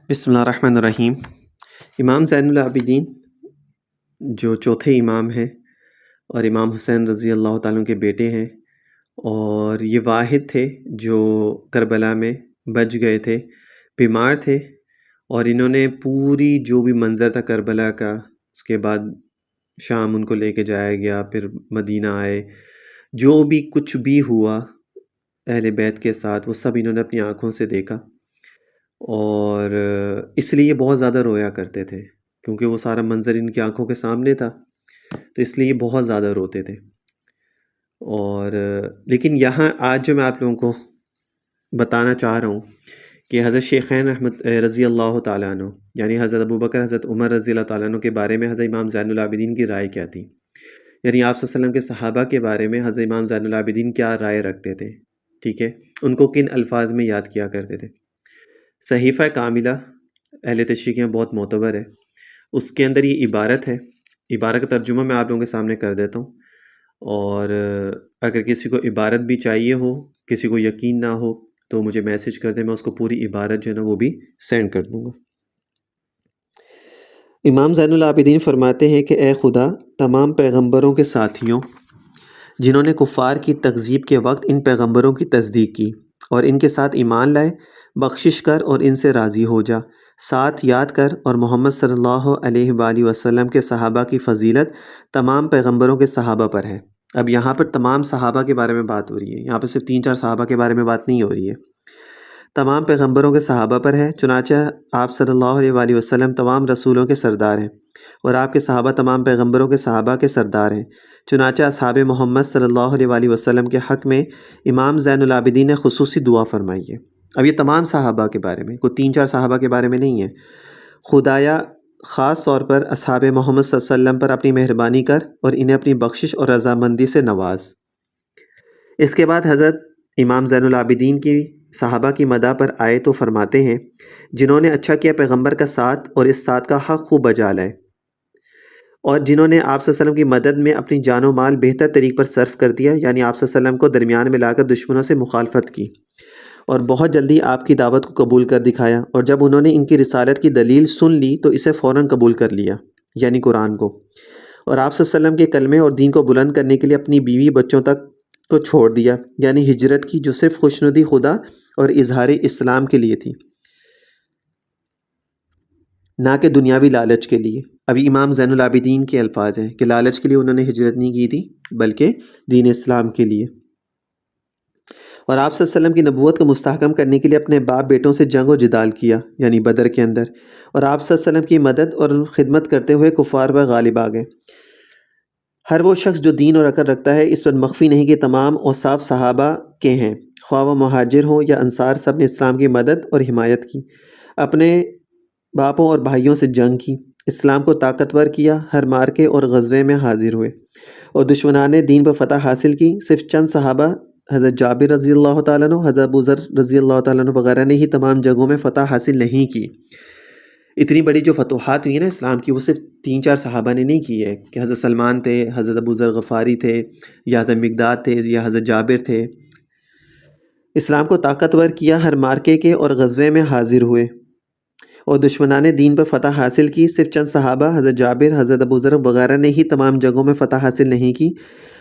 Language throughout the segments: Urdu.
بسم اللہ الرحمن الرحیم۔ امام زین العابدین جو چوتھے امام ہیں اور امام حسین رضی اللہ تعالیٰ عنہ کے بیٹے ہیں، اور یہ واحد تھے جو کربلا میں بچ گئے تھے، بیمار تھے، اور انہوں نے پوری جو بھی منظر تھا کربلا کا، اس کے بعد شام ان کو لے کے جایا گیا، پھر مدینہ آئے، جو بھی کچھ بھی ہوا اہل بیت کے ساتھ وہ سب انہوں نے اپنی آنکھوں سے دیکھا، اور اس لیے یہ بہت زیادہ رویا کرتے تھے کیونکہ وہ سارا منظر ان کی آنکھوں کے سامنے تھا، تو اس لیے یہ بہت زیادہ روتے تھے۔ اور لیکن یہاں آج جو میں آپ لوگوں کو بتانا چاہ رہا ہوں کہ حضرت شیخین رحمت رضی اللہ تعالیٰ عنہ، یعنی حضرت ابوبکر، حضرت عمر رضی اللہ تعالیٰ عنہ کے بارے میں حضرت امام زین العابدین کی رائے کیا تھی، یعنی آپ صلی اللہ علیہ وسلم کے صحابہ کے بارے میں حضرت امام زین العابدین کیا رائے رکھتے تھے، ٹھیک ہے، ان کو کن الفاظ میں یاد کیا کرتے تھے۔ صحیفہ کاملہ اہل تشریح میں بہت معتبر ہے، اس کے اندر یہ عبارت ہے، عبارت کا ترجمہ میں آپ لوگوں کے سامنے کر دیتا ہوں، اور اگر کسی کو عبارت بھی چاہیے ہو، کسی کو یقین نہ ہو تو مجھے میسج کر دیں، میں اس کو پوری عبارت جو ہے نا وہ بھی سینڈ کر دوں گا۔ امام زین العابدین فرماتے ہیں کہ اے خدا، تمام پیغمبروں کے ساتھیوں جنہوں نے کفار کی تکذیب کے وقت ان پیغمبروں کی تصدیق کی اور ان کے ساتھ ایمان لائے، بخشش کر اور ان سے راضی ہو جا، ساتھ یاد کر اور محمد صلی اللہ علیہ وآلہ وسلم کے صحابہ کی فضیلت تمام پیغمبروں کے صحابہ پر ہے۔ اب یہاں پر تمام صحابہ کے بارے میں بات ہو رہی ہے، یہاں پر صرف 3-4 صحابہ کے بارے میں بات نہیں ہو رہی ہے، تمام پیغمبروں کے صحابہ پر ہے، چنانچہ آپ صلی اللہ علیہ وآلہ وسلم تمام رسولوں کے سردار ہیں، اور آپ کے صحابہ تمام پیغمبروں کے صحابہ کے سردار ہیں، چنانچہ اصحاب محمد صلی اللہ علیہ وآلہ وسلم کے حق میں امام زین العابدین نے خصوصی دعا فرمائی ہے۔ اب یہ تمام صحابہ کے بارے میں، کوئی 3-4 صحابہ کے بارے میں نہیں ہے۔ خدایا خاص طور پر اصحاب محمد صلی اللہ علیہ وسلم پر اپنی مہربانی کر اور انہیں اپنی بخشش اور رضامندی سے نواز۔ اس کے بعد حضرت امام زین العابدین کی صحابہ کی مدح پر آئے تو فرماتے ہیں، جنہوں نے اچھا کیا پیغمبر کا ساتھ اور اس ساتھ کا حق خوب بجا لائے، اور جنہوں نے آپ صلی اللہ علیہ وسلم کی مدد میں اپنی جان و مال بہتر طریق پر صرف کر دیا، یعنی آپ صلی اللہ علیہ وسلم کو درمیان میں لا کر دشمنوں سے مخالفت کی اور بہت جلدی آپ کی دعوت کو قبول کر دکھایا، اور جب انہوں نے ان کی رسالت کی دلیل سن لی تو اسے فوراً قبول کر لیا، یعنی قرآن کو، اور آپ صلی اللہ علیہ وسلم کے کلمے اور دین کو بلند کرنے کے لیے اپنی بیوی بچوں تک کو چھوڑ دیا، یعنی ہجرت کی جو صرف خوشنودی خدا اور اظہار اسلام کے لیے تھی، نہ کہ دنیاوی لالچ کے لیے۔ ابھی امام زین العابدین کے الفاظ ہیں کہ لالچ کے لیے انہوں نے ہجرت نہیں کی تھی بلکہ دین اسلام کے لیے، اور آپ صلی اللہ علیہ وسلم کی نبوت کو مستحکم کرنے کے لیے اپنے باپ بیٹوں سے جنگ و جدال کیا، یعنی بدر کے اندر، اور آپ صلی اللہ علیہ وسلم کی مدد اور خدمت کرتے ہوئے کفار پر غالب آ گئے۔ ہر وہ شخص جو دین اور عقل رکھتا ہے اس پر مخفی نہیں کہ تمام اوصاف صحابہ کے ہیں، خواہ وہ مہاجر ہوں یا انصار، سب نے اسلام کی مدد اور حمایت کی، اپنے باپوں اور بھائیوں سے جنگ کی، اسلام کو طاقتور کیا، ہر مارکے اور غزوے میں حاضر ہوئے اور دشمنان دین پر فتح حاصل کی۔ صرف چند صحابہ حضرت جابر رضی اللہ تعالیٰ عنہ، حضرت ابو ذر رضی اللہ تعالیٰ عنہ وغیرہ نے ہی تمام جگہوں میں فتح حاصل نہیں کی۔ اتنی بڑی جو فتوحات ہوئی نا اسلام کی، وہ صرف 3-4 صحابہ نے نہیں کی ہے کہ حضرت سلمان تھے، حضرت ابو ذر غفاری تھے، یا حضرت مقداد تھے، یا حضرت جابر تھے۔ اسلام کو طاقتور کیا، ہر مارکے کے اور غزوے میں حاضر ہوئے اور دشمنان دین پر فتح حاصل کی۔ صرف چند صحابہ حضرت جابر، حضرت ابو ذر وغیرہ نے ہی تمام جگہوں میں فتح حاصل نہیں کی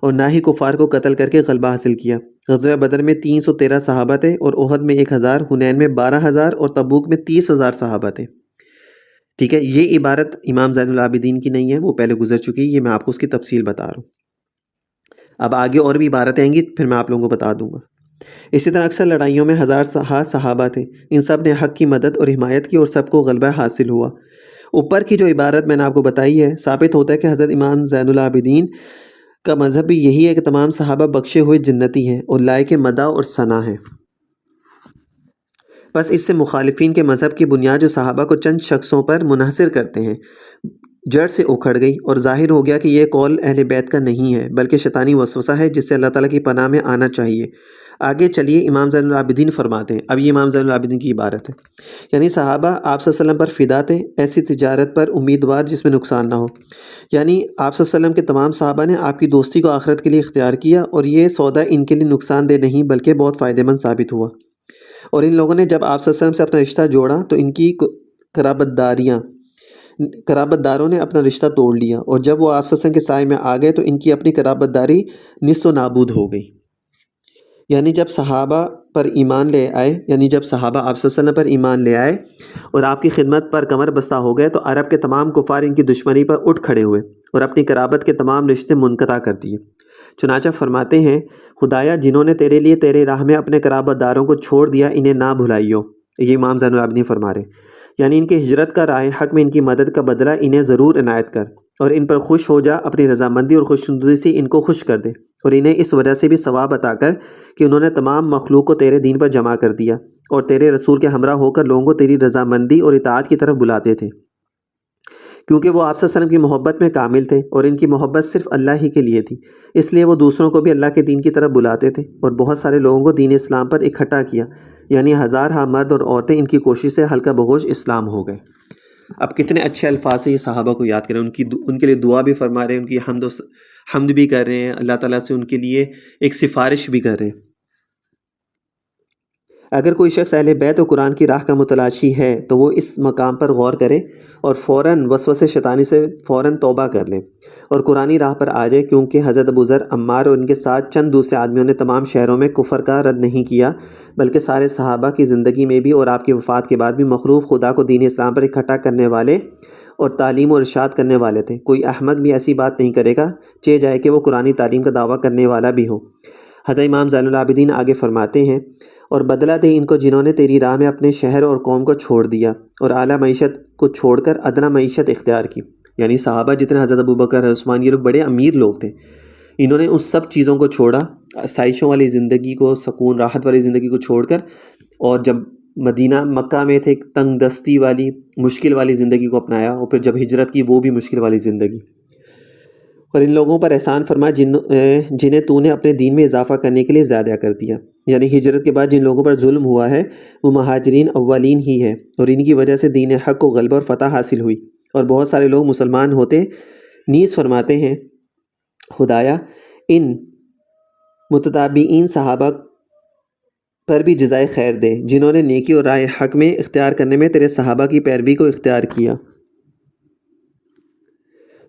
اور نہ ہی کفار کو قتل کر کے غلبہ حاصل کیا۔ غزوہ بدر میں 313 صحابہ تھے اور احد میں 1000، حنین میں 12000 اور تبوک میں 30000 صحابہ تھے، ٹھیک ہے۔ یہ عبارت امام زین العابدین کی نہیں ہے، وہ پہلے گزر چکی ہے، یہ میں آپ کو اس کی تفصیل بتا رہا ہوں۔ اب آگے اور بھی عبارتیں آئیں گی، پھر میں آپ لوگوں کو بتا دوں گا۔ اسی طرح اکثر لڑائیوں میں 1000 صحابہ تھے، ان سب نے حق کی مدد اور حمایت کی اور سب کو غلبہ حاصل ہوا۔ اوپر کی جو عبارت میں نے آپ کو بتائی ہے، ثابت ہوتا ہے کہ حضرت امام زین العابدین کا مذہب بھی یہی ہے کہ تمام صحابہ بخشے ہوئے جنتی ہیں اور لائق مدح اور ثنا ہیں۔ بس اس سے مخالفین کے مذہب کی بنیاد جو صحابہ کو چند شخصوں پر منحصر کرتے ہیں، جڑ سے اکھڑ گئی، اور ظاہر ہو گیا کہ یہ قول اہل بیت کا نہیں ہے بلکہ شیطانی وسوسہ ہے جس سے اللہ تعالیٰ کی پناہ میں آنا چاہیے۔ آگے چلیے، امام زین العابدین فرماتے ہیں، اب یہ امام زین العابدین کی عبارت ہے، یعنی صحابہ آپ صلی اللہ علیہ وسلم پر فدا تھے، ایسی تجارت پر امیدوار جس میں نقصان نہ ہو، یعنی آپ صلی اللہ علیہ وسلم کے تمام صحابہ نے آپ کی دوستی کو آخرت کے لیے اختیار کیا اور یہ سودا ان کے لیے نقصان دہ نہیں بلکہ بہت فائدہ مند ثابت ہوا، اور ان لوگوں نے جب آپ صلی اللہ علیہ وسلم سے اپنا رشتہ جوڑا تو ان کی قرابت داروں نے اپنا رشتہ توڑ لیا، اور جب وہ آپ صلی اللہ علیہ وسلم کے سائے میں آ گئے تو ان کی اپنی قرابت داری نصف و نابود ہو گئی۔ یعنی جب صحابہ آپ صلی اللہ علیہ وسلم پر ایمان لے آئے اور آپ کی خدمت پر کمر بستہ ہو گئے، تو عرب کے تمام کفار ان کی دشمنی پر اٹھ کھڑے ہوئے اور اپنی قرابت کے تمام رشتے منقطع کر دیے۔ چنانچہ فرماتے ہیں، خدایا جنہوں نے تیرے لیے تیرے راہ میں اپنے قرابت داروں کو چھوڑ دیا، انہیں نہ بھلائیو۔ یہ امام زین العابدین فرما رہے ہیں، یعنی ان کے ہجرت کا راہ حق میں ان کی مدد کا بدلہ انہیں ضرور عنایت کر، اور ان پر خوش ہو جا، اپنی رضامندی اور خوشنودی سے ان کو خوش کر دے، اور انہیں اس وجہ سے بھی ثواب عطا کر کہ انہوں نے تمام مخلوق کو تیرے دین پر جمع کر دیا اور تیرے رسول کے ہمراہ ہو کر لوگوں کو تیری رضامندی اور اطاعت کی طرف بلاتے تھے، کیونکہ وہ آپ صلی اللہ علیہ وسلم کی محبت میں کامل تھے اور ان کی محبت صرف اللہ ہی کے لیے تھی، اس لیے وہ دوسروں کو بھی اللہ کے دین کی طرف بلاتے تھے اور بہت سارے لوگوں کو دین اسلام پر اکٹھا کیا، یعنی ہزارہ مرد اور عورتیں ان کی کوشش سے ہلکا بغوش اسلام ہو گئے۔ اب کتنے اچھے الفاظ سے یہ صحابہ کو یاد کریں، ان کے لیے دعا بھی فرما رہے ہیں، ان کی حمد بھی کر رہے ہیں، اللہ تعالیٰ سے ان کے لیے ایک سفارش بھی کر رہے ہیں۔ اگر کوئی شخص اہل بیت و قرآن کی راہ کا متلاشی ہے تو وہ اس مقام پر غور کرے اور فوراً وسوسے شیطانی سے فوراً توبہ کر لے اور قرآنی راہ پر آ جائے، کیونکہ حضرت ابو ذر، عمار اور ان کے ساتھ چند دوسرے آدمیوں نے تمام شہروں میں کفر کا رد نہیں کیا، بلکہ سارے صحابہ کی زندگی میں بھی اور آپ کی وفات کے بعد بھی مخلوق خدا کو دین اسلام پر اکٹھا کرنے والے اور تعلیم و ارشاد کرنے والے تھے۔ کوئی احمق بھی ایسی بات نہیں کرے گا چاہے جائے کہ وہ قرآنی تعلیم کا دعویٰ کرنے والا بھی ہو۔ حضرت امام زین العابدین آگے فرماتے ہیں، اور بدلہ دے ان کو جنہوں نے تیری راہ میں اپنے شہر اور قوم کو چھوڑ دیا اور اعلیٰ معیشت کو چھوڑ کر ادنا معیشت اختیار کی۔ یعنی صحابہ جتنے حضرت ابوبکر، عثمان، یہ لوگ بڑے امیر لوگ تھے، انہوں نے اس سب چیزوں کو چھوڑا، آسائشوں والی زندگی کو، سکون راحت والی زندگی کو چھوڑ کر، اور جب مکہ میں تھے تنگ دستی والی مشکل والی زندگی کو اپنایا، اور پھر جب ہجرت کی وہ بھی مشکل والی زندگی۔ اور ان لوگوں پر احسان فرما جنہیں تو نے اپنے دین میں اضافہ کرنے کے لیے زیادہ کر دیا۔ یعنی ہجرت کے بعد جن لوگوں پر ظلم ہوا ہے وہ مہاجرین اولین ہی ہے، اور ان کی وجہ سے دین حق کو غلبہ اور فتح حاصل ہوئی اور بہت سارے لوگ مسلمان ہوتے۔ نیز فرماتے ہیں، خدایا ان متتابعین صحابہ پر بھی جزائے خیر دے جنہوں نے نیکی اور راہ حق میں اختیار کرنے میں تیرے صحابہ کی پیروی کو اختیار کیا۔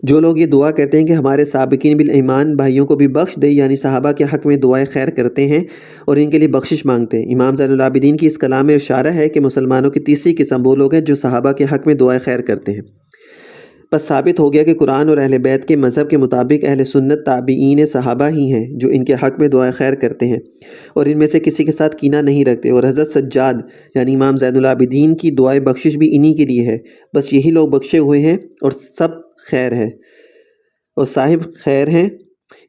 جو لوگ یہ دعا کرتے ہیں کہ ہمارے سابقین بالایمان بھائیوں کو بھی بخش دے، یعنی صحابہ کے حق میں دعائے خیر کرتے ہیں اور ان کے لیے بخشش مانگتے ہیں۔ امام زین العابدین کی اس کلام میں اشارہ ہے کہ مسلمانوں کی تیسری قسم وہ لوگ ہیں جو صحابہ کے حق میں دعائے خیر کرتے ہیں۔ بس ثابت ہو گیا کہ قرآن اور اہل بیت کے مذہب کے مطابق اہل سنت تابعین صحابہ ہی ہیں جو ان کے حق میں دعائے خیر کرتے ہیں اور ان میں سے کسی کے ساتھ کینہ نہیں رکھتے، اور حضرت سجاد یعنی امام زین العابدین کی دعائے بخشش بھی انہی کے لیے ہے۔ بس یہی لوگ بخشے ہوئے ہیں اور سب خیر ہے اور صاحب خیر ہیں۔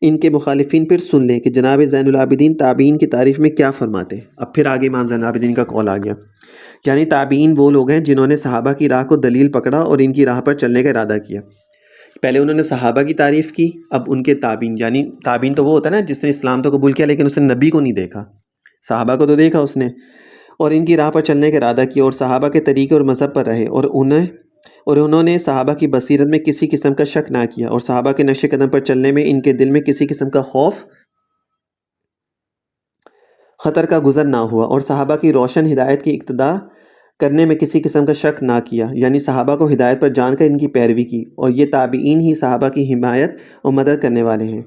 ان کے مخالفین پھر سن لیں کہ جناب زین العابدین تابعین کی تعریف میں کیا فرماتے ہیں۔ اب پھر آگے امام زین العابدین کا قول آ گیا، یعنی تابعین وہ لوگ ہیں جنہوں نے صحابہ کی راہ کو دلیل پکڑا اور ان کی راہ پر چلنے کا ارادہ کیا۔ پہلے انہوں نے صحابہ کی تعریف کی، اب ان کے تابعین، یعنی تابعین تو وہ ہوتا ہے نا جس نے اسلام تو قبول کیا لیکن اس نے نبی کو نہیں دیکھا، صحابہ کو تو دیکھا اس نے، اور ان کی راہ پر چلنے کا ارادہ کیا اور صحابہ کے طریقے اور مذہب پر رہے، اور انہوں نے صحابہ کی بصیرت میں کسی قسم کا شک نہ کیا، اور صحابہ کے نقش قدم پر چلنے میں ان کے دل میں کسی قسم کا خوف خطر کا گزر نہ ہوا، اور صحابہ کی روشن ہدایت کی اقتداء کرنے میں کسی قسم کا شک نہ کیا، یعنی صحابہ کو ہدایت پر جان کر ان کی پیروی کی، اور یہ تابعین ہی صحابہ کی حمایت اور مدد کرنے والے ہیں۔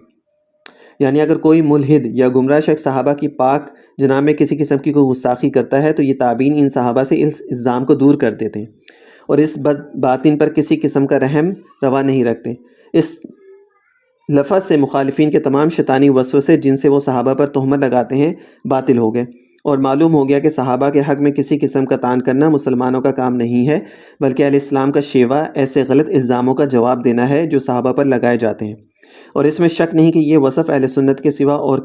یعنی اگر کوئی ملحد یا گمراہ شخص صحابہ کی پاک جناب میں کسی قسم کی کوئی گستاخی کرتا ہے تو یہ تابعین ان صحابہ سے اس الزام کو دور کر دیتے ہیں اور اس باطن پر کسی قسم کا رحم روا نہیں رکھتے۔ اس لفظ سے مخالفین کے تمام شیطانی وسوسے جن سے وہ صحابہ پر تہمت لگاتے ہیں باطل ہو گئے، اور معلوم ہو گیا کہ صحابہ کے حق میں کسی قسم کا طعن کرنا مسلمانوں کا کام نہیں ہے، بلکہ اہل اسلام کا شیوا ایسے غلط الزاموں کا جواب دینا ہے جو صحابہ پر لگائے جاتے ہیں، اور اس میں شک نہیں کہ یہ وصف اہل سنت کے سوا اور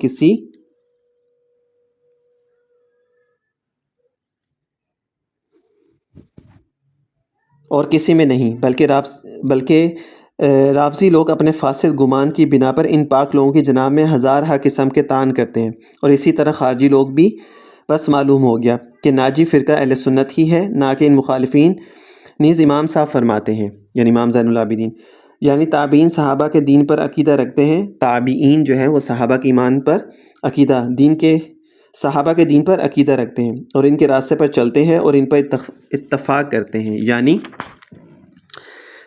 کسی میں نہیں، بلکہ رافضی لوگ اپنے فاسد گمان کی بنا پر ان پاک لوگوں کی جناب میں ہزارہ قسم کے طعن کرتے ہیں، اور اسی طرح خارجی لوگ بھی۔ بس معلوم ہو گیا کہ ناجی فرقہ اہل سنت ہی ہے، نہ کہ ان مخالفین۔ نیز امام صاحب فرماتے ہیں، یعنی امام زین العابدین، یعنی تابعین صحابہ کے دین پر عقیدہ رکھتے ہیں، تابعین جو ہیں وہ صحابہ کے ایمان پر عقیدہ دین کے صحابہ کے دین پر عقیدہ رکھتے ہیں اور ان کے راستے پر چلتے ہیں اور ان پر اتفاق کرتے ہیں، یعنی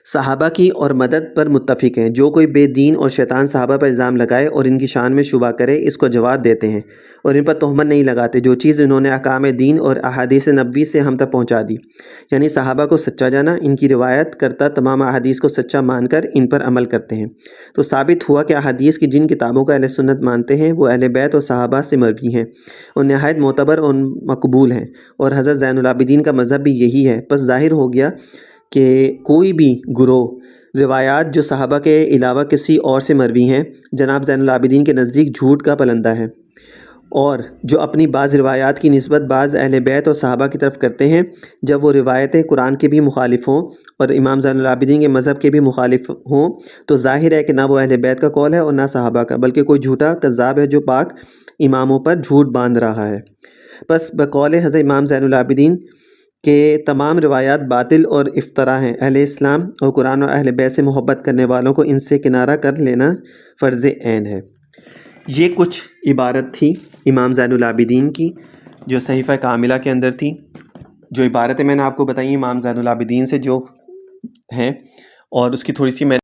صحابہ کی اور مدد پر متفق ہیں۔ جو کوئی بے دین اور شیطان صحابہ پر الزام لگائے اور ان کی شان میں شبہ کرے، اس کو جواب دیتے ہیں اور ان پر تہمت نہیں لگاتے جو چیز انہوں نے احکام دین اور احادیث نبوی سے ہم تک پہنچا دی، یعنی صحابہ کو سچا جانا، ان کی روایت کرتا تمام احادیث کو سچا مان کر ان پر عمل کرتے ہیں۔ تو ثابت ہوا کہ احادیث کی جن کتابوں کو اہل سنت مانتے ہیں وہ اہل بیت اور صحابہ سے مروی ہیں اور نہایت معتبر اور مقبول ہیں، اور حضرت زین العابدین کا مذہب بھی یہی ہے۔ پس ظاہر ہو گیا کہ کوئی بھی گروہ روایات جو صحابہ کے علاوہ کسی اور سے مروی ہیں جناب زین العابدین کے نزدیک جھوٹ کا پلندہ ہے، اور جو اپنی بعض روایات کی نسبت بعض اہل بیت اور صحابہ کی طرف کرتے ہیں جب وہ روایتیں قرآن کے بھی مخالف ہوں اور امام زین العابدین کے مذہب کے بھی مخالف ہوں، تو ظاہر ہے کہ نہ وہ اہل بیت کا قول ہے اور نہ صحابہ کا، بلکہ کوئی جھوٹا کذاب ہے جو پاک اماموں پر جھوٹ باندھ رہا ہے۔ پس بقول حضرت امام زین العابدین کہ تمام روایات باطل اور افتراء ہیں۔ اہل اسلام اور قرآن و اہل بیت سے محبت کرنے والوں کو ان سے کنارہ کر لینا فرض عین ہے۔ یہ کچھ عبارت تھی امام زین العابدین کی جو صحیفہ کاملہ کے اندر تھی، جو عبارتیں میں نے آپ کو بتائیں امام زین العابدین سے جو ہیں، اور اس کی تھوڑی سی میں